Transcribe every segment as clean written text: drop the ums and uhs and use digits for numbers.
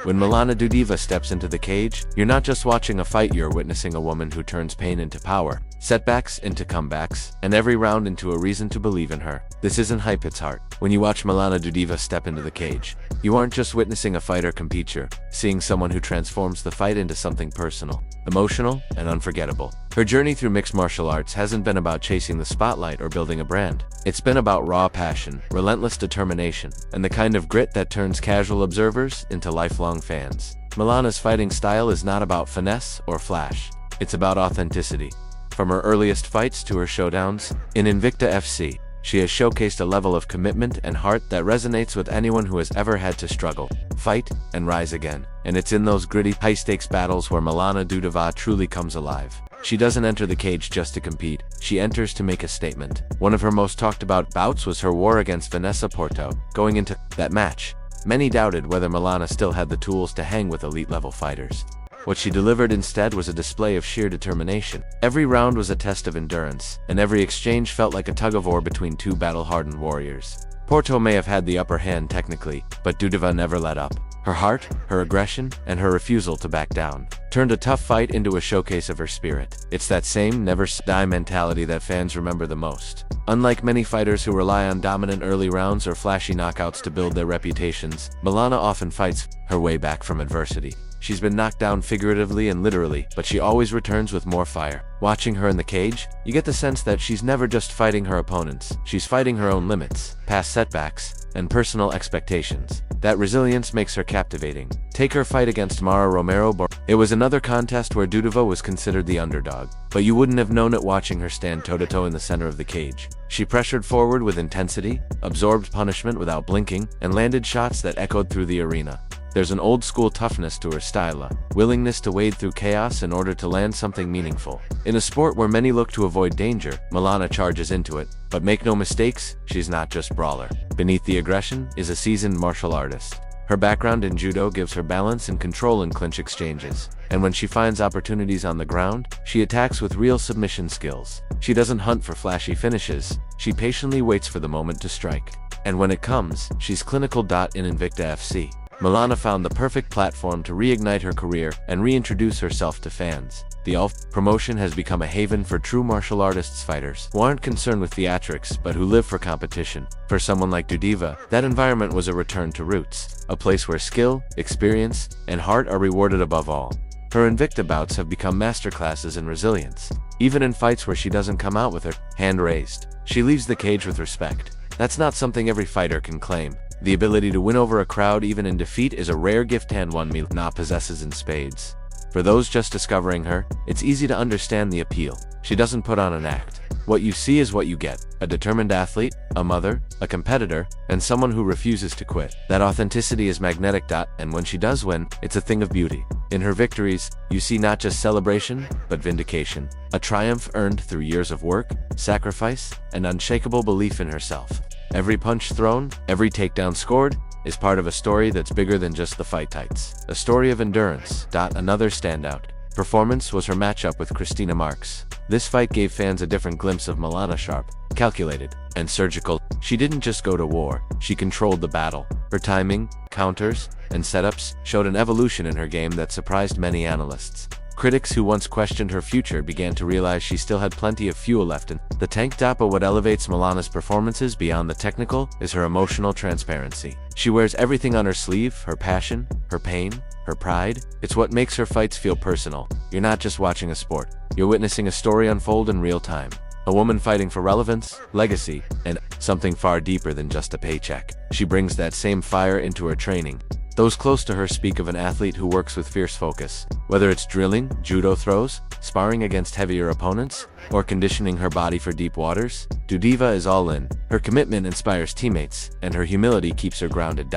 When Milana Dudieva steps into the cage, you're not just watching a fight, you're witnessing a woman who turns pain into power, setbacks into comebacks, and every round into a reason to believe in her. This isn't hype, it's heart. When you watch Milana Dudieva step into the cage, you aren't just witnessing a fighter compete, you're seeing someone who transforms the fight into something personal, emotional, and unforgettable. Her journey through mixed martial arts hasn't been about chasing the spotlight or building a brand. It's been about raw passion, relentless determination, and the kind of grit that turns casual observers into lifelong fans. Milana's fighting style is not about finesse or flash. It's about authenticity. From her earliest fights to her showdowns, in Invicta FC, she has showcased a level of commitment and heart that resonates with anyone who has ever had to struggle, fight, and rise again. And it's in those gritty, high-stakes battles where Milana Dudieva truly comes alive. She doesn't enter the cage just to compete, she enters to make a statement. One of her most talked about bouts was her war against Vanessa Porto. Going into that match, many doubted whether Milana still had the tools to hang with elite-level fighters. What she delivered instead was a display of sheer determination. Every round was a test of endurance, and every exchange felt like a tug-of-war between two battle-hardened warriors. Porto may have had the upper hand technically, but Dudieva never let up. Her heart, her aggression, and her refusal to back down turned a tough fight into a showcase of her spirit. It's that same never-die mentality that fans remember the most. Unlike many fighters who rely on dominant early rounds or flashy knockouts to build their reputations, Milana often fights her way back from adversity. She's been knocked down figuratively and literally, but she always returns with more fire. Watching her in the cage, you get the sense that she's never just fighting her opponents. She's fighting her own limits, past setbacks, and personal expectations. That resilience makes her captivating. Take her fight against Mara Romero. It was another contest where Dudieva was considered the underdog, but you wouldn't have known it watching her stand toe-to-toe in the center of the cage. She pressured forward with intensity, absorbed punishment without blinking, and landed shots that echoed through the arena. There's an old-school toughness to her style, a willingness to wade through chaos in order to land something meaningful. In a sport where many look to avoid danger, Milana charges into it. But make no mistakes, she's not just brawler. Beneath the aggression is a seasoned martial artist. Her background in judo gives her balance and control in clinch exchanges. And when she finds opportunities on the ground, she attacks with real submission skills. She doesn't hunt for flashy finishes, she patiently waits for the moment to strike. And when it comes, she's clinical. In Invicta FC, Milana found the perfect platform to reignite her career and reintroduce herself to fans. The ULF promotion has become a haven for true martial artists fighters who aren't concerned with theatrics but who live for competition. For someone like Dudieva, that environment was a return to roots, a place where skill, experience, and heart are rewarded above all. Her Invicta bouts have become masterclasses in resilience. Even in fights where she doesn't come out with her hand raised, she leaves the cage with respect. That's not something every fighter can claim. The ability to win over a crowd even in defeat is a rare gift, and one Milana possesses in spades. For those just discovering her, it's easy to understand the appeal. She doesn't put on an act. What you see is what you get. A determined athlete, a mother, a competitor, and someone who refuses to quit. That authenticity is magnetic. And when she does win, it's a thing of beauty. In her victories, you see not just celebration, but vindication. A triumph earned through years of work, sacrifice, and unshakable belief in herself. Every punch thrown, every takedown scored, is part of a story that's bigger than just the fight tights. A story of endurance. Another standout performance was her matchup with Christina Marks. This fight gave fans a different glimpse of Milana, sharp, calculated, and surgical. She didn't just go to war, she controlled the battle. Her timing, counters, and setups showed an evolution in her game that surprised many analysts. Critics who once questioned her future began to realize she still had plenty of fuel left in the tank. But what elevates Milana's performances beyond the technical is her emotional transparency. She wears everything on her sleeve: her passion, her pain, her pride. It's what makes her fights feel personal. You're not just watching a sport, you're witnessing a story unfold in real time. A woman fighting for relevance, legacy, and something far deeper than just a paycheck. She brings that same fire into her training. Those close to her speak of an athlete who works with fierce focus. Whether it's drilling, judo throws, sparring against heavier opponents, or conditioning her body for deep waters, Dudieva is all in. Her commitment inspires teammates, and her humility keeps her grounded.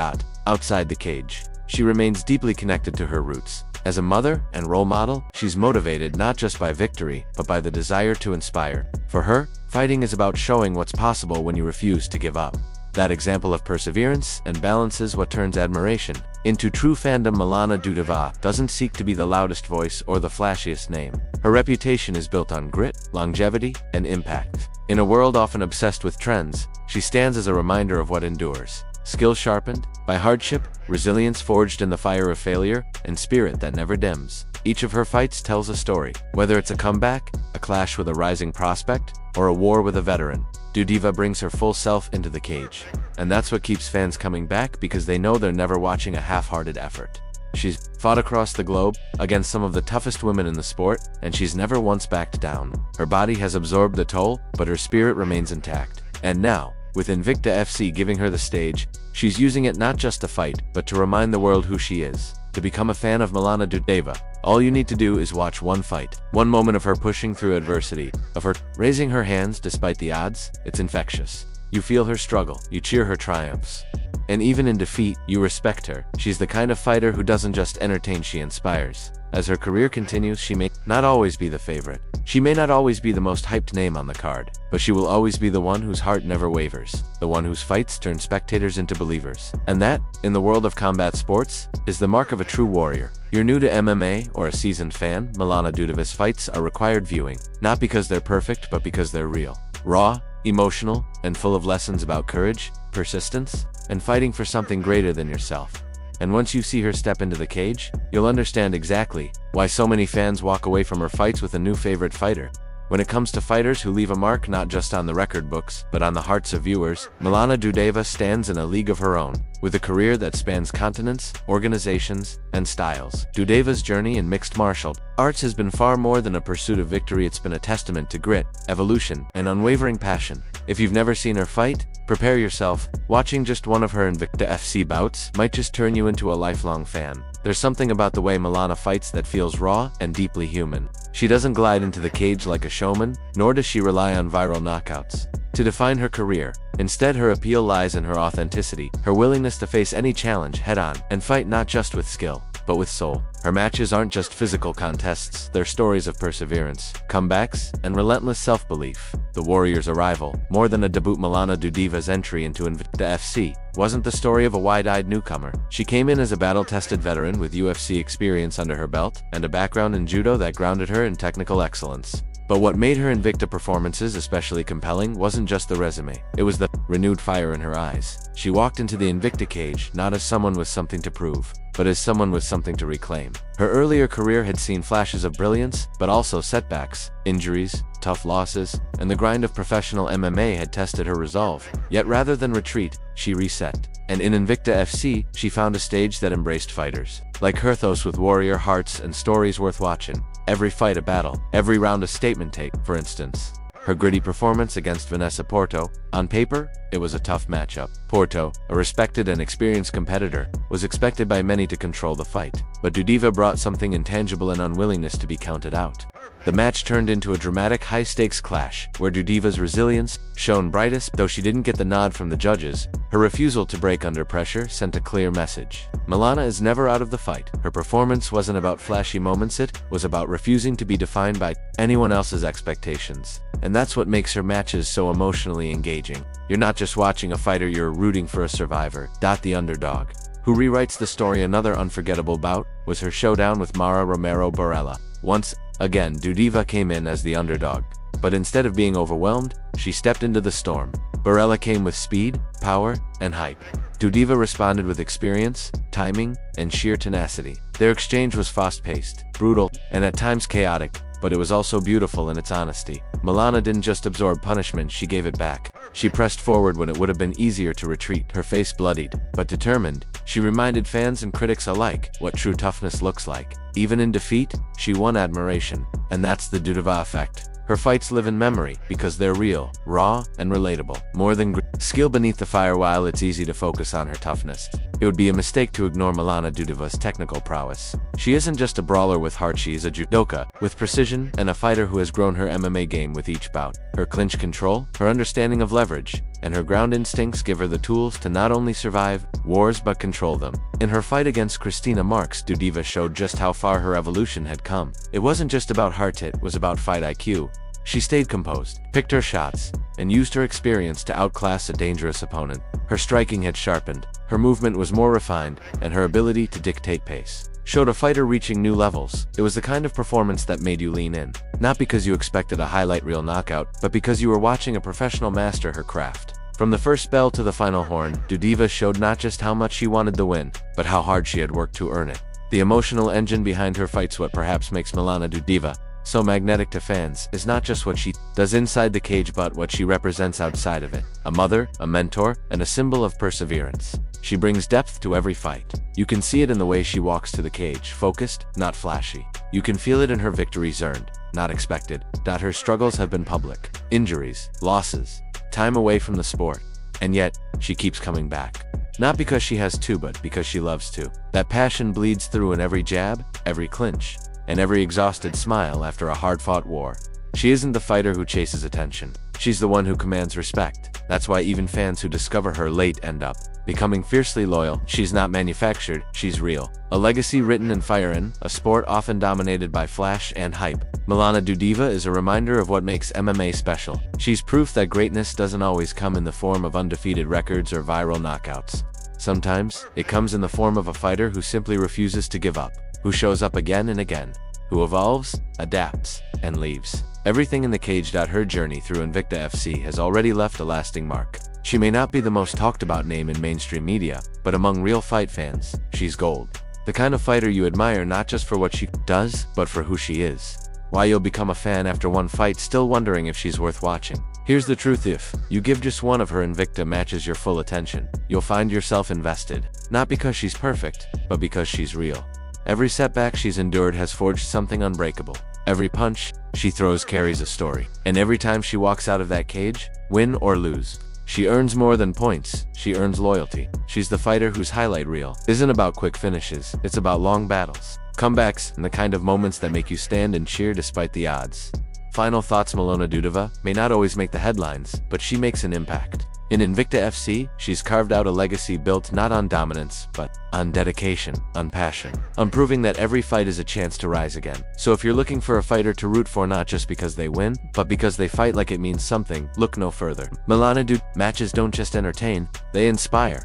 Outside the cage, she remains deeply connected to her roots. As a mother and role model, she's motivated not just by victory, but by the desire to inspire. For her, fighting is about showing what's possible when you refuse to give up. That example of perseverance and balance is what turns admiration into true fandom. Milana Dudieva doesn't seek to be the loudest voice or the flashiest name. Her reputation is built on grit, longevity, and impact. In a world often obsessed with trends, she stands as a reminder of what endures. skill sharpened by hardship, resilience forged in the fire of failure, and spirit that never dims. Each of her fights tells a story, whether it's a comeback, a clash with a rising prospect, or a war with a veteran. Dudiva brings her full self into the cage. And that's what keeps fans coming back, because they know they're never watching a half-hearted effort. She's fought across the globe against some of the toughest women in the sport, and she's never once backed down. Her body has absorbed the toll, but her spirit remains intact. And now, with Invicta FC giving her the stage, she's using it not just to fight, but to remind the world who she is. To become a fan of Milana Dudiva, all you need to do is watch one fight, one moment of her pushing through adversity, of her raising her hands despite the odds. It's infectious. You feel her struggle, you cheer her triumphs. And even in defeat, you respect her. She's the kind of fighter who doesn't just entertain, she inspires. As her career continues, she may not always be the favorite. She may not always be the most hyped name on the card, but she will always be the one whose heart never wavers, the one whose fights turn spectators into believers. And that, in the world of combat sports, is the mark of a true warrior. You're new to MMA or a seasoned fan, Milana Dudiva's fights are required viewing, not because they're perfect, but because they're real. Raw, emotional, and full of lessons about courage, persistence, and fighting for something greater than yourself. And once you see her step into the cage, you'll understand exactly why so many fans walk away from her fights with a new favorite fighter. When it comes to fighters who leave a mark not just on the record books, but on the hearts of viewers, Milana Dudiva stands in a league of her own. With a career that spans continents, organizations, and styles, Dudiva's journey in mixed martial arts has been far more than a pursuit of victory. It's been a testament to grit, evolution, and unwavering passion. If you've never seen her fight, prepare yourself. Watching just one of her Invicta FC bouts might just turn you into a lifelong fan. There's something about the way Milana fights that feels raw and deeply human. She doesn't glide into the cage like a showman, nor does she rely on viral knockouts to define her career. Instead, her appeal lies in her authenticity, her willingness to face any challenge head-on, and fight not just with skill, but with soul. Her matches aren't just physical contests, they're stories of perseverance, comebacks, and relentless self-belief. The Warrior's arrival, more than a debut, Milana Dudiva's entry into Invicta FC, wasn't the story of a wide-eyed newcomer. She came in as a battle-tested veteran with UFC experience under her belt, and a background in judo that grounded her in technical excellence. But what made her Invicta performances especially compelling wasn't just the resume, it was the renewed fire in her eyes. She walked into the Invicta cage not as someone with something to prove, but as someone with something to reclaim. Her earlier career had seen flashes of brilliance, but also setbacks, injuries, tough losses, and the grind of professional MMA had tested her resolve. Yet rather than retreat, she reset. And in Invicta FC, she found a stage that embraced fighters like Herthos, with warrior hearts and stories worth watching. Every fight a battle, every round a statement take. For instance, her gritty performance against Vanessa Porto. On paper, it was a tough matchup. Porto, a respected and experienced competitor, was expected by many to control the fight. But Dudiva brought something intangible: an unwillingness to be counted out. The match turned into a dramatic high-stakes clash, where Dudiva's resilience shone brightest. Though she didn't get the nod from the judges, her refusal to break under pressure sent a clear message. Milana is never out of the fight. Her performance wasn't about flashy moments, it was about refusing to be defined by anyone else's expectations. And that's what makes her matches so emotionally engaging. You're not just watching a fighter, you're rooting for a survivor, the underdog, who rewrites the story. Another unforgettable bout was her showdown with Mara Romero Borella. Once again, Dudiva came in as the underdog, but instead of being overwhelmed, she stepped into the storm. Borella came with speed, power, and hype. Dudiva responded with experience, timing, and sheer tenacity. Their exchange was fast-paced, brutal, and at times chaotic, but it was also beautiful in its honesty. Milana didn't just absorb punishment, she gave it back. She pressed forward when it would have been easier to retreat. Her face bloodied, but determined, she reminded fans and critics alike what true toughness looks like. Even in defeat, she won admiration, and that's the Dudiva effect. Her fights live in memory because they're real, raw, and relatable. More than skill beneath the fire. While it's easy to focus on her toughness, it would be a mistake to ignore Milana Dudiva's technical prowess. She isn't just a brawler with heart, she is a judoka with precision, and a fighter who has grown her MMA game with each bout. Her clinch control, her understanding of leverage, and her ground instincts give her the tools to not only survive wars but control them. In her fight against Christina Marks, Dudiva showed just how far her evolution had come. It wasn't just about heart, it was about fight IQ. She stayed composed, picked her shots, and used her experience to outclass a dangerous opponent. Her striking had sharpened, her movement was more refined, and her ability to dictate pace showed a fighter reaching new levels. It was the kind of performance that made you lean in, not because you expected a highlight reel knockout, but because you were watching a professional master her craft. From the first bell to the final horn, Dudiva showed not just how much she wanted the win, but how hard she had worked to earn it. The emotional engine behind her fights, what perhaps makes Milana Dudiva so magnetic to fans, is not just what she does inside the cage but what she represents outside of it. A mother, a mentor, and a symbol of perseverance. She brings depth to every fight. You can see it in the way she walks to the cage, focused, not flashy. You can feel it in her victories earned, not expected. Her struggles have been public. Injuries, losses, time away from the sport. And yet, she keeps coming back. Not because she has to, but because she loves to. That passion bleeds through in every jab, every clinch, and every exhausted smile after a hard-fought war. She isn't the fighter who chases attention. She's the one who commands respect. That's why even fans who discover her late end up becoming fiercely loyal. She's not manufactured, she's real. A legacy written in fire in a sport often dominated by flash and hype. Milana Dudiva is a reminder of what makes MMA special. She's proof that greatness doesn't always come in the form of undefeated records or viral knockouts. Sometimes, it comes in the form of a fighter who simply refuses to give up, who shows up again and again, who evolves, adapts, and leaves everything in the cage. Her journey through Invicta FC has already left a lasting mark. She may not be the most talked about name in mainstream media, but among real fight fans, she's gold. The kind of fighter you admire not just for what she does, but for who she is. Why you'll become a fan after one fight still wondering if she's worth watching. Here's the truth: if you give just one of her Invicta matches your full attention, you'll find yourself invested. Not because she's perfect, but because she's real. Every setback she's endured has forged something unbreakable. Every punch she throws carries a story. And every time she walks out of that cage, win or lose, she earns more than points, she earns loyalty. She's the fighter whose highlight reel isn't about quick finishes, it's about long battles, comebacks, and the kind of moments that make you stand and cheer despite the odds. Final thoughts: Milana Dudiva may not always make the headlines, but she makes an impact. In Invicta FC, she's carved out a legacy built not on dominance, but on dedication, on passion, on proving that every fight is a chance to rise again. So if you're looking for a fighter to root for not just because they win, but because they fight like it means something, look no further. Milana Dudiva matches don't just entertain, they inspire.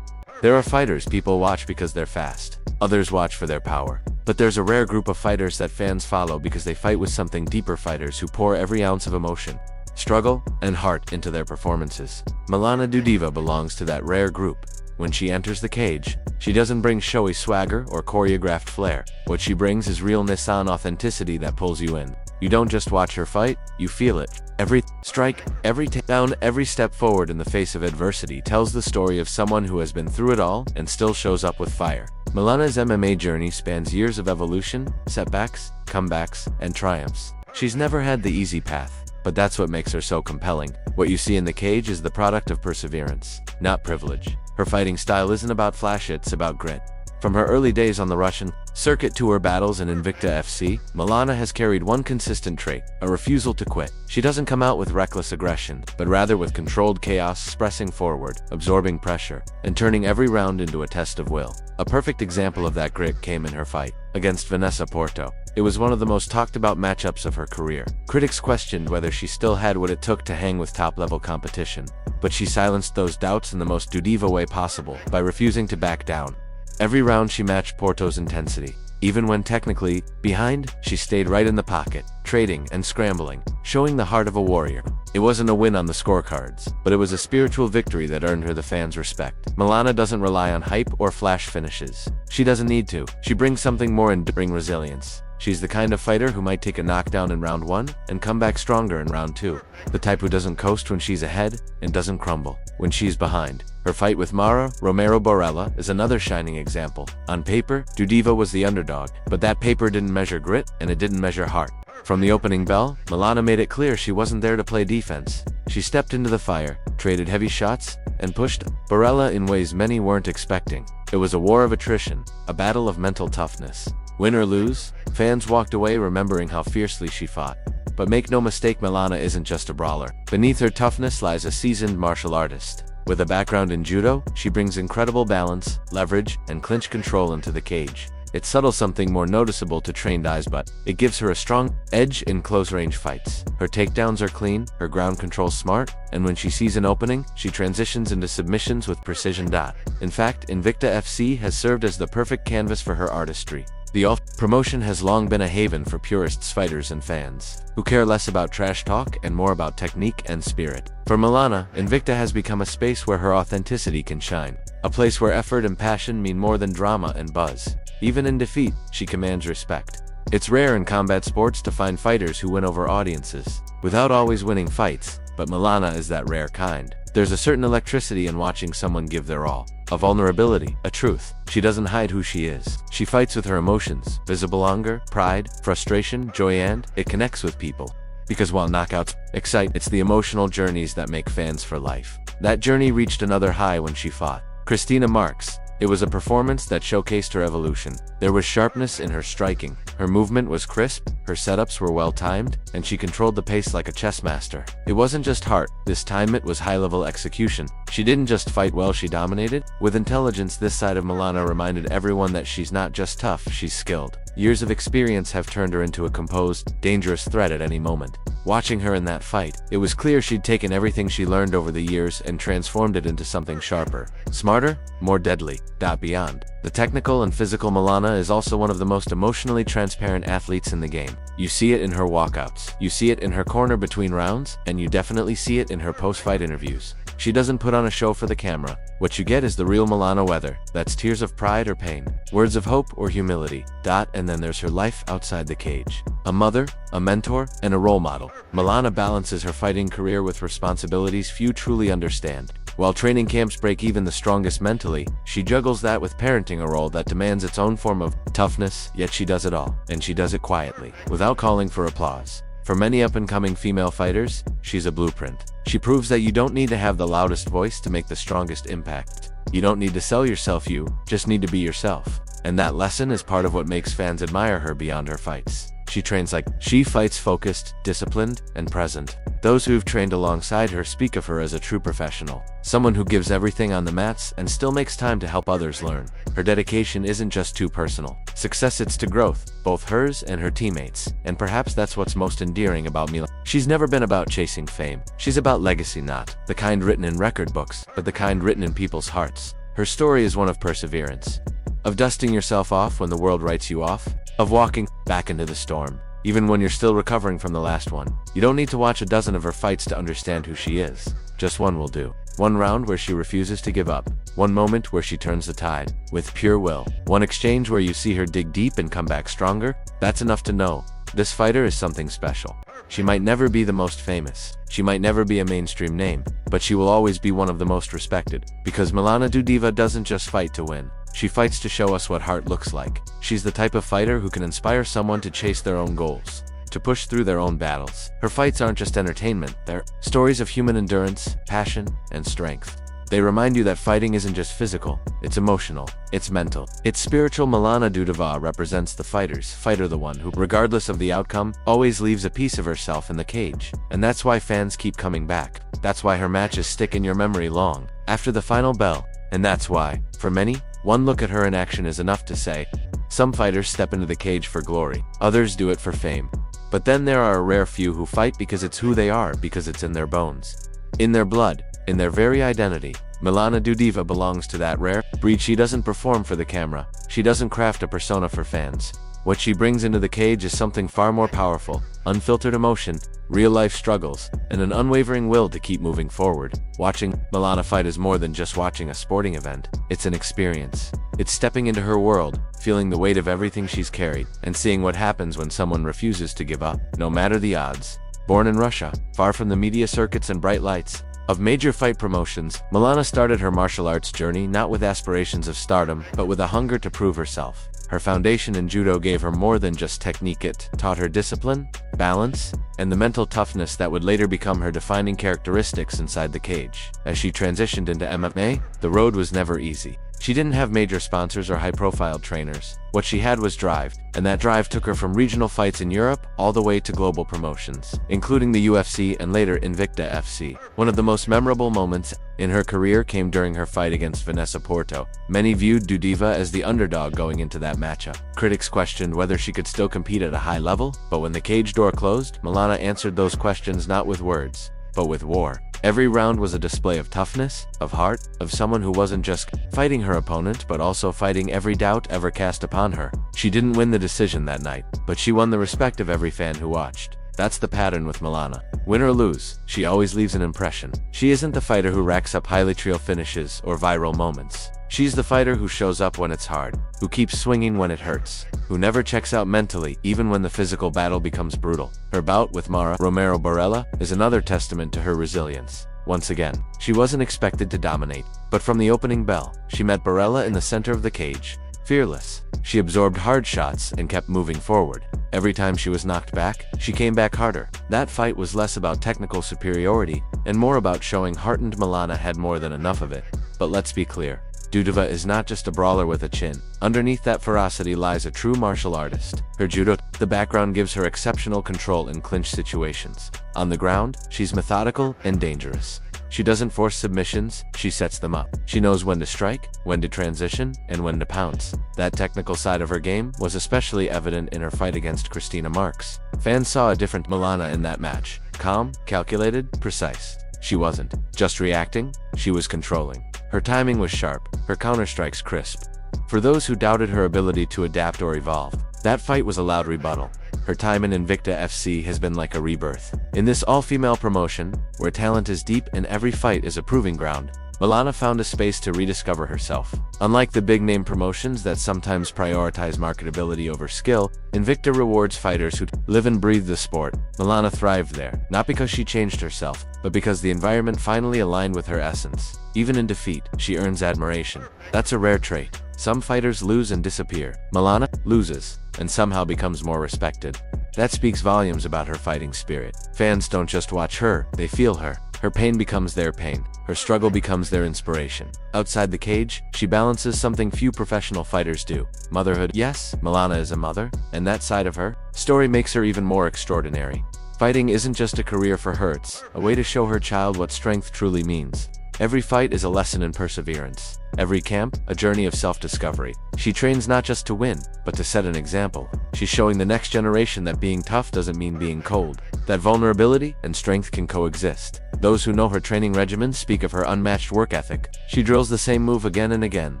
There are fighters people watch because they're fast. Others watch for their power. But there's a rare group of fighters that fans follow because they fight with something deeper, fighters who pour every ounce of emotion, struggle, and heart into their performances. Milana Dudiva belongs to that rare group. When she enters the cage, she doesn't bring showy swagger or choreographed flair. What she brings is real Nissan authenticity that pulls you in. You don't just watch her fight, you feel it. Every strike, every takedown, every step forward in the face of adversity tells the story of someone who has been through it all and still shows up with fire. Milana's MMA journey spans years of evolution, setbacks, comebacks, and triumphs. She's never had the easy path, but that's what makes her so compelling. What you see in the cage is the product of perseverance, not privilege. Her fighting style isn't about flash, it's about grit. From her early days on the Russian circuit to her battles in Invicta FC, Milana has carried one consistent trait: a refusal to quit. She doesn't come out with reckless aggression, but rather with controlled chaos, pressing forward, absorbing pressure, and turning every round into a test of will. A perfect example of that grit came in her fight against Vanessa Porto. It was one of the most talked about matchups of her career. Critics questioned whether she still had what it took to hang with top-level competition, but she silenced those doubts in the most Dudiva way possible by refusing to back down. Every round she matched Porto's intensity. Even when technically behind, she stayed right in the pocket, trading and scrambling, showing the heart of a warrior. It wasn't a win on the scorecards, but it was a spiritual victory that earned her the fans' respect. Milana doesn't rely on hype or flash finishes. She doesn't need to. She brings something more: enduring resilience. She's the kind of fighter who might take a knockdown in round 1 and come back stronger in round 2. The type who doesn't coast when she's ahead and doesn't crumble when she's behind. Her fight with Mara Romero Borella is another shining example. On paper, Dudiva was the underdog, but that paper didn't measure grit and it didn't measure heart. From the opening bell, Milana made it clear she wasn't there to play defense. She stepped into the fire, traded heavy shots, and pushed Borella in ways many weren't expecting. It was a war of attrition, a battle of mental toughness. Win or lose, fans walked away remembering how fiercely she fought. But make no mistake, Milana isn't just a brawler. Beneath her toughness lies a seasoned martial artist. With a background in judo, she brings incredible balance, leverage, and clinch control into the cage. It's subtle, something more noticeable to trained eyes, but it gives her a strong edge in close-range fights. Her takedowns are clean, her ground control smart, and when she sees an opening, she transitions into submissions with precision. In fact, Invicta FC has served as the perfect canvas for her artistry. The UF promotion has long been a haven for purists, fighters, and fans who care less about trash talk and more about technique and spirit. For Milana, Invicta has become a space where her authenticity can shine, a place where effort and passion mean more than drama and buzz. Even in defeat, she commands respect. It's rare in combat sports to find fighters who win over audiences without always winning fights, but Milana is that rare kind. There's a certain electricity in watching someone give their all. A vulnerability, a truth. She doesn't hide who she is. She fights with her emotions, visible anger, pride, frustration, joy, and it connects with people. Because while knockouts excite, it's the emotional journeys that make fans for life. That journey reached another high when she fought Christina Marks. It was a performance that showcased her evolution. There was sharpness in her striking. Her movement was crisp, her setups were well-timed, and she controlled the pace like a chess master. It wasn't just heart, this time it was high-level execution. She didn't just fight well, she dominated. With intelligence, this side of Milana reminded everyone that she's not just tough, she's skilled. Years of experience have turned her into a composed, dangerous threat at any moment. Watching her in that fight, it was clear she'd taken everything she learned over the years and transformed it into something sharper, smarter, more deadly. Beyond the technical and physical, Milana is also one of the most emotionally transparent athletes in the game. You see it in her walkouts, you see it in her corner between rounds, and you definitely see it in her post-fight interviews. She doesn't put on a show for the camera. What you get is the real Milana, whether that's tears of pride or pain, words of hope or humility. And then there's her life outside the cage. A mother, a mentor, and a role model. Milana balances her fighting career with responsibilities few truly understand. While training camps break even the strongest mentally, she juggles that with parenting, a role that demands its own form of toughness, yet she does it all, and she does it quietly, without calling for applause. For many up-and-coming female fighters, she's a blueprint. She proves that you don't need to have the loudest voice to make the strongest impact. You don't need to sell yourself, you just need to be yourself. And that lesson is part of what makes fans admire her beyond her fights. She fights focused, disciplined, and present. Those who've trained alongside her speak of her as a true professional, someone who gives everything on the mats and still makes time to help others learn. Her dedication isn't just to personal success, it's to growth, both hers and her teammates. And perhaps that's what's most endearing about Milana. She's never been about chasing fame. She's about legacy, not the kind written in record books, but the kind written in people's hearts. Her story is one of perseverance, of dusting yourself off when the world writes you off, of walking back into the storm, even when you're still recovering from the last one. You don't need to watch a dozen of her fights to understand who she is. Just one will do. One round where she refuses to give up. One moment where she turns the tide with pure will. One exchange where you see her dig deep and come back stronger. That's enough to know this fighter is something special. She might never be the most famous. She might never be a mainstream name, but she will always be one of the most respected. Because Milana Dudiva doesn't just fight to win. She fights to show us what heart looks like. She's the type of fighter who can inspire someone to chase their own goals, to push through their own battles. Her fights aren't just entertainment, they're stories of human endurance, passion, and strength. They remind you that fighting isn't just physical, it's emotional, it's mental, it's spiritual. Milana Dudiva represents the fighter, the one who, regardless of the outcome, always leaves a piece of herself in the cage. And that's why fans keep coming back. That's why her matches stick in your memory long after the final bell. And that's why, for many, one look at her in action is enough to say, some fighters step into the cage for glory, others do it for fame. But then there are a rare few who fight because it's who they are, because it's in their bones, in their blood, in their very identity. Milana Dudiva belongs to that rare breed. She doesn't perform for the camera. She doesn't craft a persona for fans. What she brings into the cage is something far more powerful: unfiltered emotion, real-life struggles, and an unwavering will to keep moving forward. Watching Milana fight is more than just watching a sporting event. It's an experience. It's stepping into her world, feeling the weight of everything she's carried, and seeing what happens when someone refuses to give up, no matter the odds. Born in Russia, far from the media circuits and bright lights of major fight promotions, Milana started her martial arts journey not with aspirations of stardom, but with a hunger to prove herself. Her foundation in judo gave her more than just technique. It taught her discipline, balance, and the mental toughness that would later become her defining characteristics inside the cage. As she transitioned into MMA, the road was never easy. She didn't have major sponsors or high-profile trainers. What she had was drive, and that drive took her from regional fights in Europe all the way to global promotions, including the UFC and later Invicta FC. One of the most memorable moments in her career came during her fight against Vanessa Porto. Many viewed Dudiva as the underdog going into that matchup. Critics questioned whether she could still compete at a high level, but when the cage door closed, Milana answered those questions not with words, but with war. Every round was a display of toughness, of heart, of someone who wasn't just fighting her opponent but also fighting every doubt ever cast upon her. She didn't win the decision that night, but she won the respect of every fan who watched. That's the pattern with Milana. Win or lose, she always leaves an impression. She isn't the fighter who racks up highlight reel finishes or viral moments. She's the fighter who shows up when it's hard, who keeps swinging when it hurts, who never checks out mentally even when the physical battle becomes brutal. Her bout with Mara Romero Borella is another testament to her resilience. Once again, she wasn't expected to dominate, but from the opening bell, she met Borella in the center of the cage. Fearless, she absorbed hard shots and kept moving forward. Every time she was knocked back, she came back harder. That fight was less about technical superiority and more about showing hardened Milana had more than enough of it. But let's be clear. Dudova is not just a brawler with a chin. Underneath that ferocity lies a true martial artist. Her judo, the background gives her exceptional control in clinch situations. On the ground, she's methodical and dangerous. She doesn't force submissions, she sets them up. She knows when to strike, when to transition, and when to pounce. That technical side of her game was especially evident in her fight against Christina Marks. Fans saw a different Milana in that match. Calm, calculated, precise. She wasn't just reacting, she was controlling. Her timing was sharp, her counterstrikes crisp. For those who doubted her ability to adapt or evolve, that fight was a loud rebuttal. Her time in Invicta FC has been like a rebirth. In this all-female promotion, where talent is deep and every fight is a proving ground, Milana found a space to rediscover herself. Unlike the big-name promotions that sometimes prioritize marketability over skill, Invicta rewards fighters who live and breathe the sport. Milana thrived there, not because she changed herself, but because the environment finally aligned with her essence. Even in defeat, she earns admiration. That's a rare trait. Some fighters lose and disappear. Milana loses, and somehow becomes more respected. That speaks volumes about her fighting spirit. Fans don't just watch her, they feel her. Her pain becomes their pain. Her struggle becomes their inspiration. Outside the cage, she balances something few professional fighters do. Motherhood. Yes, Milana is a mother, and that side of her story makes her even more extraordinary. Fighting isn't just a career for her, it's a way to show her child what strength truly means. Every fight is a lesson in perseverance. Every camp, a journey of self-discovery. She trains not just to win, but to set an example. She's showing the next generation that being tough doesn't mean being cold, that vulnerability and strength can coexist. Those who know her training regimen speak of her unmatched work ethic. She drills the same move again and again,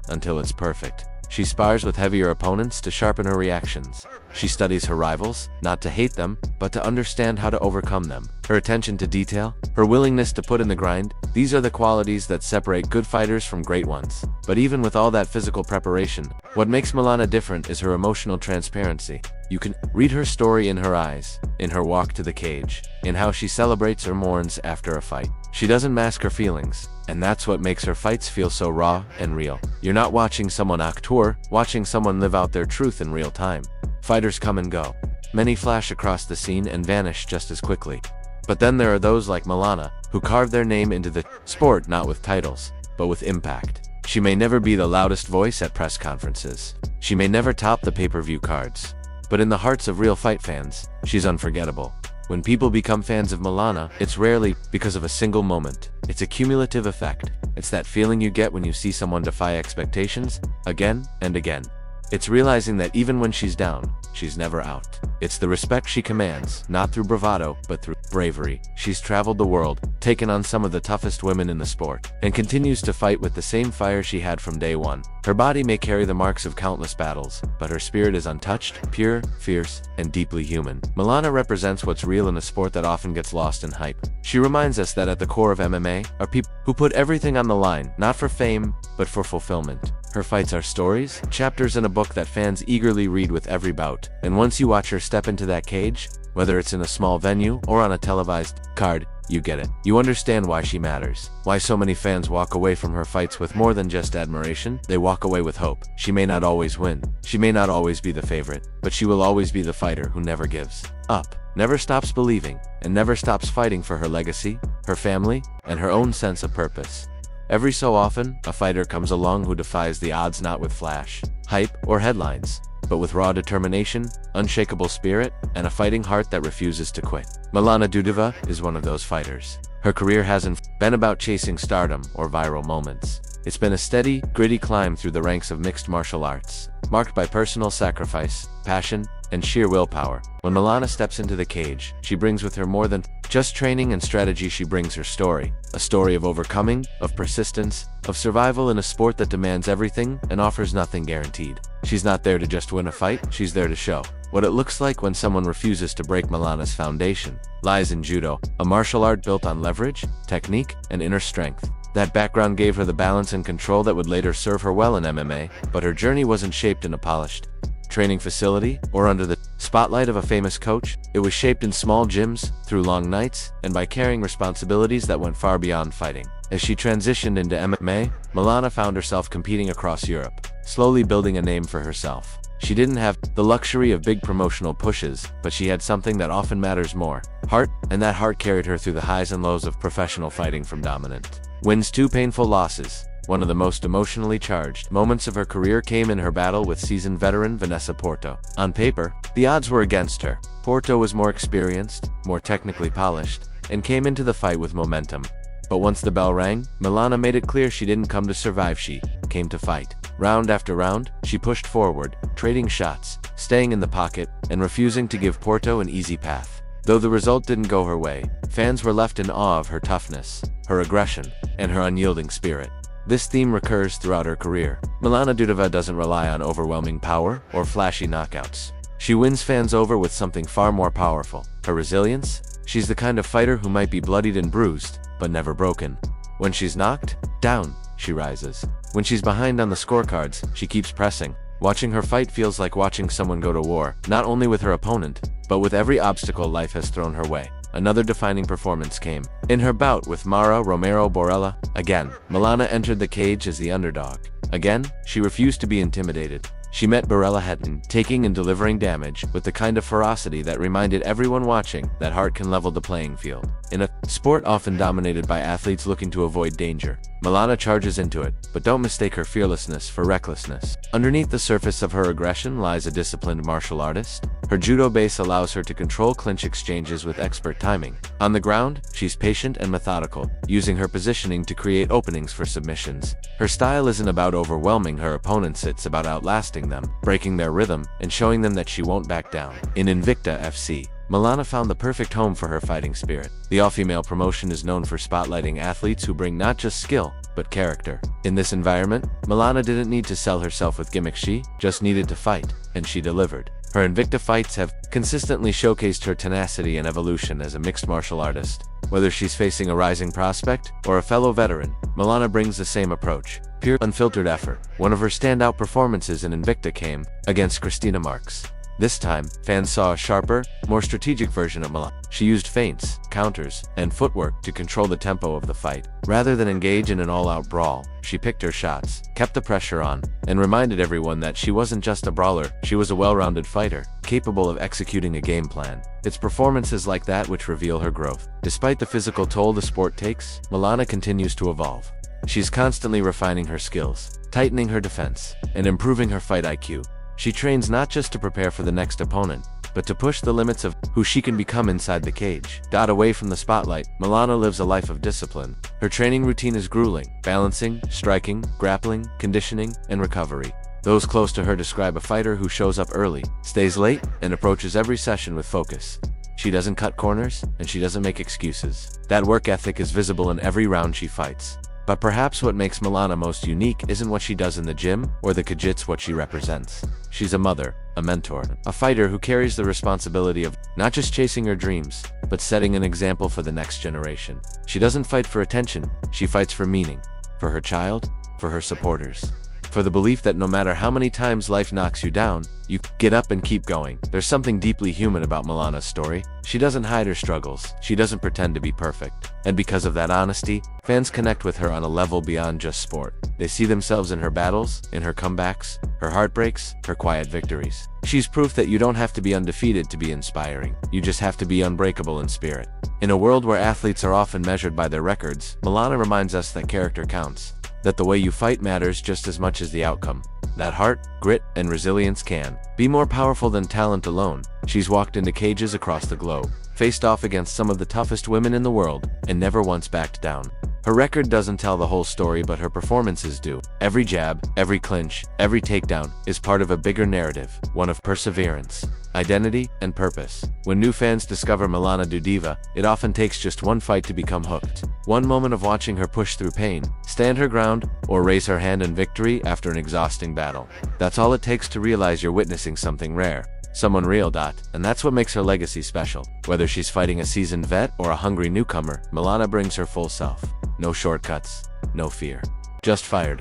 until it's perfect. She spars with heavier opponents to sharpen her reactions. She studies her rivals, not to hate them, but to understand how to overcome them. Her attention to detail, her willingness to put in the grind, these are the qualities that separate good fighters from great ones. But even with all that physical preparation, what makes Milana different is her emotional transparency. You can read her story in her eyes, in her walk to the cage, in how she celebrates or mourns after a fight. She doesn't mask her feelings, and that's what makes her fights feel so raw and real. You're not watching someone acteur, watching someone live out their truth in real time. Fighters come and go. Many flash across the scene and vanish just as quickly. But then there are those like Milana, who carve their name into the sport not with titles, but with impact. She may never be the loudest voice at press conferences. She may never top the pay-per-view cards. But in the hearts of real fight fans, she's unforgettable. When people become fans of Milana, it's rarely because of a single moment. It's a cumulative effect. It's that feeling you get when you see someone defy expectations, again and again. It's realizing that even when she's down, she's never out. It's the respect she commands, not through bravado, but through bravery. She's traveled the world, taken on some of the toughest women in the sport, and continues to fight with the same fire she had from day one. Her body may carry the marks of countless battles, but her spirit is untouched, pure, fierce, and deeply human. Milana represents what's real in a sport that often gets lost in hype. She reminds us that at the core of MMA are people who put everything on the line, not for fame, but for fulfillment. Her fights are stories, chapters in a book that fans eagerly read with every bout. And once you watch her step into that cage, whether it's in a small venue or on a televised card, you get it. You understand why she matters. Why so many fans walk away from her fights with more than just admiration, they walk away with hope. She may not always win. She may not always be the favorite, but she will always be the fighter who never gives up, never stops believing, and never stops fighting for her legacy, her family, and her own sense of purpose. Every so often, a fighter comes along who defies the odds not with flash, hype, or headlines, but with raw determination, unshakable spirit, and a fighting heart that refuses to quit. Milana Dudova is one of those fighters. Her career hasn't been about chasing stardom or viral moments. It's been a steady, gritty climb through the ranks of mixed martial arts, marked by personal sacrifice, passion, and sheer willpower. When Milana steps into the cage, she brings with her more than just training and strategy. She brings her story. A story of overcoming, of persistence, of survival in a sport that demands everything and offers nothing guaranteed. She's not there to just win a fight, she's there to show what it looks like when someone refuses to break. Milana's foundation lies in judo, a martial art built on leverage, technique, and inner strength. That background gave her the balance and control that would later serve her well in MMA, but her journey wasn't shaped in a polished training facility or under the spotlight of a famous coach. It was shaped in small gyms, through long nights, and by carrying responsibilities that went far beyond fighting. As she transitioned into MMA, Milana found herself competing across Europe, slowly building a name for herself. She didn't have the luxury of big promotional pushes, but she had something that often matters more: heart, and that heart carried her through the highs and lows of professional fighting, from dominant wins to painful losses. One of the most emotionally charged moments of her career came in her battle with seasoned veteran Vanessa Porto. On paper, the odds were against her. Porto was more experienced, more technically polished, and came into the fight with momentum. But once the bell rang, Milana made it clear she didn't come to survive, she came to fight. Round after round, she pushed forward, trading shots, staying in the pocket, and refusing to give Porto an easy path. Though the result didn't go her way, fans were left in awe of her toughness, her aggression, and her unyielding spirit. This theme recurs throughout her career. Milana Dudova doesn't rely on overwhelming power or flashy knockouts. She wins fans over with something far more powerful: her resilience. She's the kind of fighter who might be bloodied and bruised, but never broken. When she's knocked down, she rises. When she's behind on the scorecards, she keeps pressing. Watching her fight feels like watching someone go to war, not only with her opponent, but with every obstacle life has thrown her way. Another defining performance came in her bout with Mara Romero Borella. Again, Milana entered the cage as the underdog. Again, she refused to be intimidated. She met Borella head-on, taking and delivering damage with the kind of ferocity that reminded everyone watching that heart can level the playing field. In a sport often dominated by athletes looking to avoid danger, Milana charges into it, but don't mistake her fearlessness for recklessness. Underneath the surface of her aggression lies a disciplined martial artist. Her judo base allows her to control clinch exchanges with expert timing. On the ground, she's patient and methodical, using her positioning to create openings for submissions. Her style isn't about overwhelming her opponents, it's about outlasting them, breaking their rhythm, and showing them that she won't back down. In Invicta FC, Milana found the perfect home for her fighting spirit. The all-female promotion is known for spotlighting athletes who bring not just skill, but character. In this environment, Milana didn't need to sell herself with gimmicks, she just needed to fight, and she delivered. Her Invicta fights have consistently showcased her tenacity and evolution as a mixed martial artist. Whether she's facing a rising prospect or a fellow veteran, Milana brings the same approach: pure, unfiltered effort. One of her standout performances in Invicta came against Christina Marks. This time, fans saw a sharper, more strategic version of Milana. She used feints, counters, and footwork to control the tempo of the fight. Rather than engage in an all-out brawl, she picked her shots, kept the pressure on, and reminded everyone that she wasn't just a brawler, she was a well-rounded fighter, capable of executing a game plan. It's performances like that which reveal her growth. Despite the physical toll the sport takes, Milana continues to evolve. She's constantly refining her skills, tightening her defense, and improving her fight IQ. She trains not just to prepare for the next opponent, but to push the limits of who she can become inside the cage. Away from the spotlight, Milana lives a life of discipline. Her training routine is grueling, balancing, striking, grappling, conditioning, and recovery. Those close to her describe a fighter who shows up early, stays late, and approaches every session with focus. She doesn't cut corners, and she doesn't make excuses. That work ethic is visible in every round she fights. But perhaps what makes Milana most unique isn't what she does in the gym or the kajits, what she represents. She's a mother, a mentor, a fighter who carries the responsibility of not just chasing her dreams, but setting an example for the next generation. She doesn't fight for attention, she fights for meaning, for her child, for her supporters, for the belief that no matter how many times life knocks you down, you get up and keep going. There's something deeply human about Milana's story. She doesn't hide her struggles, she doesn't pretend to be perfect. And because of that honesty, fans connect with her on a level beyond just sport. They see themselves in her battles, in her comebacks, her heartbreaks, her quiet victories. She's proof that you don't have to be undefeated to be inspiring. You just have to be unbreakable in spirit. In a world where athletes are often measured by their records, Milana reminds us that character counts, that the way you fight matters just as much as the outcome. That heart, grit, and resilience can be more powerful than talent alone. She's walked into cages across the globe, faced off against some of the toughest women in the world, and never once backed down. Her record doesn't tell the whole story, but her performances do. Every jab, every clinch, every takedown is part of a bigger narrative, one of perseverance, identity, and purpose. When new fans discover Milana Dudieva, it often takes just one fight to become hooked. One moment of watching her push through pain, stand her ground, or raise her hand in victory after an exhausting battle. That's all it takes to realize you're witnessing something rare. Someone real. And that's what makes her legacy special. Whether she's fighting a seasoned vet or a hungry newcomer, Milana brings her full self. No shortcuts, no fear. Just fire.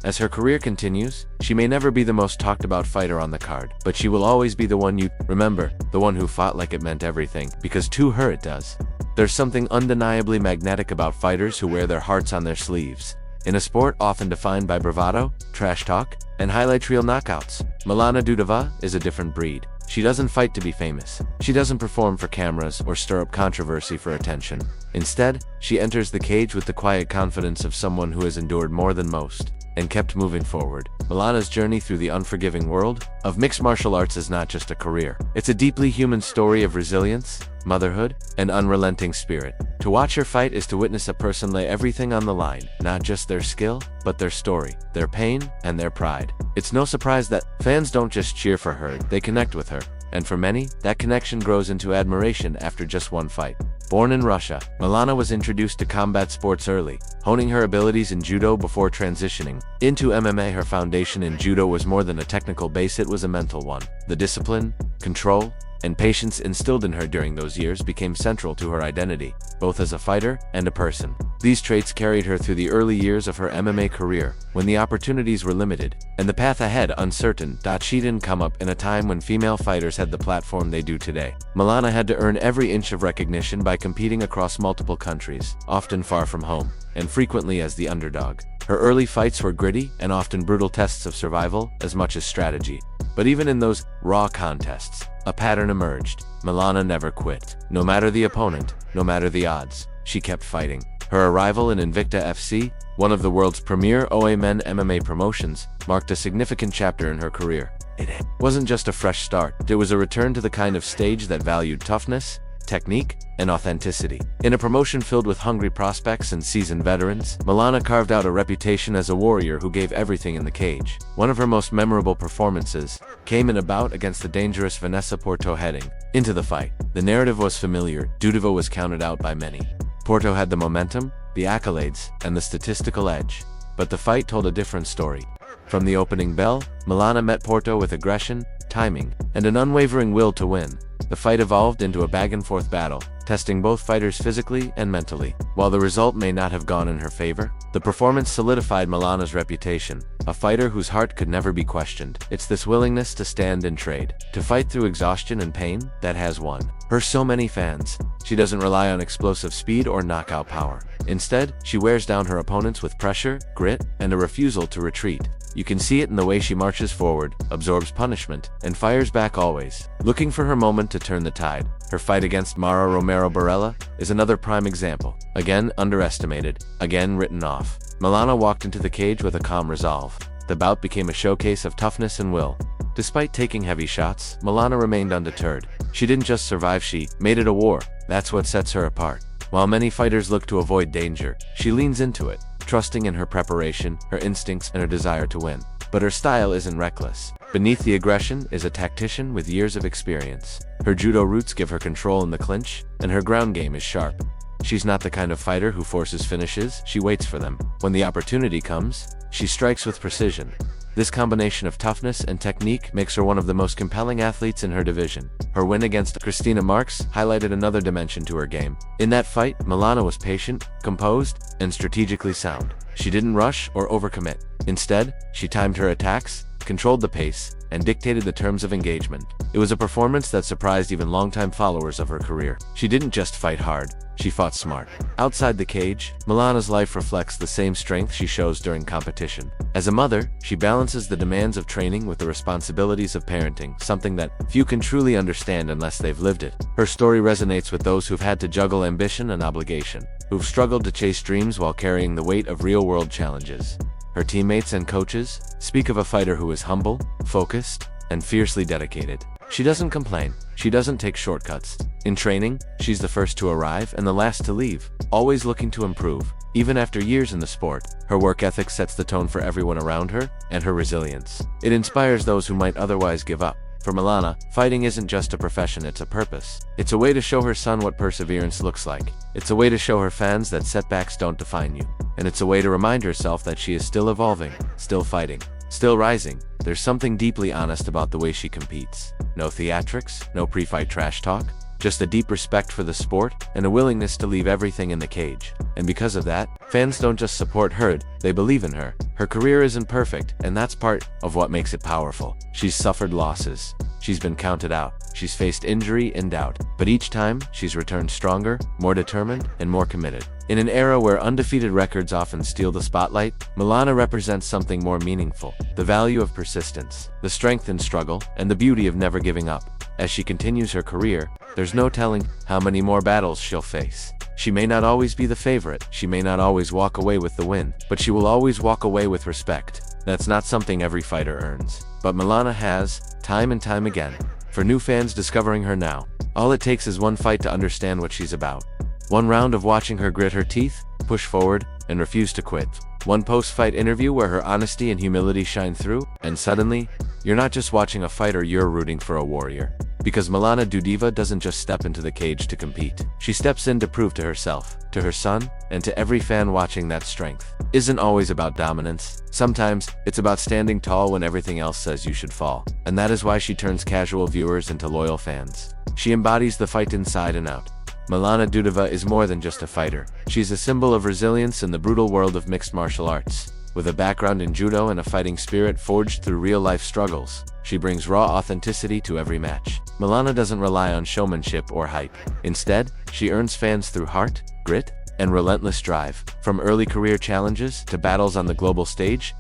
As her career continues, she may never be the most talked about fighter on the card, but she will always be the one you remember, the one who fought like it meant everything, because to her it does. There's something undeniably magnetic about fighters who wear their hearts on their sleeves. In a sport often defined by bravado, trash talk, and highlight reel knockouts, Milana Dudieva is a different breed. She doesn't fight to be famous. She doesn't perform for cameras or stir up controversy for attention. Instead, she enters the cage with the quiet confidence of someone who has endured more than most and kept moving forward. Milana's journey through the unforgiving world of mixed martial arts is not just a career. It's a deeply human story of resilience, motherhood, and unrelenting spirit. To watch her fight is to witness a person lay everything on the line, not just their skill, but their story, their pain, and their pride. It's no surprise that fans don't just cheer for her, they connect with her. And for many, that connection grows into admiration after just one fight. Born in Russia, Milana was introduced to combat sports early, honing her abilities in judo before transitioning into MMA. Her foundation in judo was more than a technical base, it was a mental one. The discipline, control, and patience instilled in her during those years became central to her identity, both as a fighter and a person. These traits carried her through the early years of her MMA career, when the opportunities were limited, and the path ahead uncertain. She didn't come up in a time when female fighters had the platform they do today. Milana had to earn every inch of recognition by competing across multiple countries, often far from home, and frequently as the underdog. Her early fights were gritty and often brutal tests of survival as much as strategy. But even in those raw contests, a pattern emerged. Milana never quit. No matter the opponent, no matter the odds, she kept fighting. Her arrival in Invicta FC, one of the world's premier OA men MMA promotions, marked a significant chapter in her career. It wasn't just a fresh start, it was a return to the kind of stage that valued toughness, technique, and authenticity. In a promotion filled with hungry prospects and seasoned veterans, Milana carved out a reputation as a warrior who gave everything in the cage. One of her most memorable performances came in a bout against the dangerous Vanessa Porto. Heading into the fight, the narrative was familiar. Dudieva was counted out by many. Porto had the momentum, the accolades, and the statistical edge. But the fight told a different story. From the opening bell, Milana met Porto with aggression, timing, and an unwavering will to win. The fight evolved into a back-and-forth battle, testing both fighters physically and mentally. While the result may not have gone in her favor, the performance solidified Milana's reputation, a fighter whose heart could never be questioned. It's this willingness to stand and trade, to fight through exhaustion and pain, that has won her so many fans. She doesn't rely on explosive speed or knockout power. Instead, she wears down her opponents with pressure, grit, and a refusal to retreat. You can see it in the way she marches forward, absorbs punishment, and fires back always, looking for her moment to turn the tide. Her fight against Mara Romero Barella is another prime example. Again underestimated, again written off. Milana walked into the cage with a calm resolve. The bout became a showcase of toughness and will. Despite taking heavy shots, Milana remained undeterred. She didn't just survive, she made it a war. That's what sets her apart. While many fighters look to avoid danger, she leans into it, trusting in her preparation, her instincts, and her desire to win. But her style isn't reckless. Beneath the aggression is a tactician with years of experience. Her judo roots give her control in the clinch, and her ground game is sharp. She's not the kind of fighter who forces finishes, she waits for them. When the opportunity comes, she strikes with precision. This combination of toughness and technique makes her one of the most compelling athletes in her division. Her win against Christina Marks highlighted another dimension to her game. In that fight, Milana was patient, composed, and strategically sound. She didn't rush or overcommit. Instead, she timed her attacks, controlled the pace, and dictated the terms of engagement. It was a performance that surprised even longtime followers of her career. She didn't just fight hard, she fought smart. Outside the cage, Milana's life reflects the same strength she shows during competition. As a mother, she balances the demands of training with the responsibilities of parenting, something that few can truly understand unless they've lived it. Her story resonates with those who've had to juggle ambition and obligation, who've struggled to chase dreams while carrying the weight of real-world challenges. Her teammates and coaches speak of a fighter who is humble, focused, and fiercely dedicated. She doesn't complain. She doesn't take shortcuts. In training, she's the first to arrive and the last to leave, always looking to improve. Even after years in the sport, her work ethic sets the tone for everyone around her, and her resilience. It inspires those who might otherwise give up. For Milana, fighting isn't just a profession, it's a purpose. It's a way to show her son what perseverance looks like. It's a way to show her fans that setbacks don't define you. And it's a way to remind herself that she is still evolving, still fighting, still rising. There's something deeply honest about the way she competes. No theatrics, no pre-fight trash talk, just a deep respect for the sport and a willingness to leave everything in the cage. And because of that, fans don't just support her, they believe in her. Her career isn't perfect, and that's part of what makes it powerful. She's suffered losses. She's been counted out. She's faced injury and doubt. But each time, she's returned stronger, more determined, and more committed. In an era where undefeated records often steal the spotlight, Milana represents something more meaningful: the value of persistence, the strength in struggle, and the beauty of never giving up. As she continues her career, there's no telling how many more battles she'll face. She may not always be the favorite, she may not always walk away with the win, but she will always walk away with respect. That's not something every fighter earns, but Milana has, time and time again. For new fans discovering her now, all it takes is one fight to understand what she's about. One round of watching her grit her teeth, push forward, and refuse to quit. One post-fight interview where her honesty and humility shine through, and suddenly, you're not just watching a fighter, you're rooting for a warrior. Because Milana Dudieva doesn't just step into the cage to compete. She steps in to prove to herself, to her son, and to every fan watching that strength isn't always about dominance. Sometimes, it's about standing tall when everything else says you should fall. And that is why she turns casual viewers into loyal fans. She embodies the fight inside and out. Milana Dudieva is more than just a fighter. She's a symbol of resilience in the brutal world of mixed martial arts. With a background in judo and a fighting spirit forged through real-life struggles, she brings raw authenticity to every match. Milana doesn't rely on showmanship or hype. Instead, she earns fans through heart, grit, and relentless drive. From early career challenges to battles on the global stage,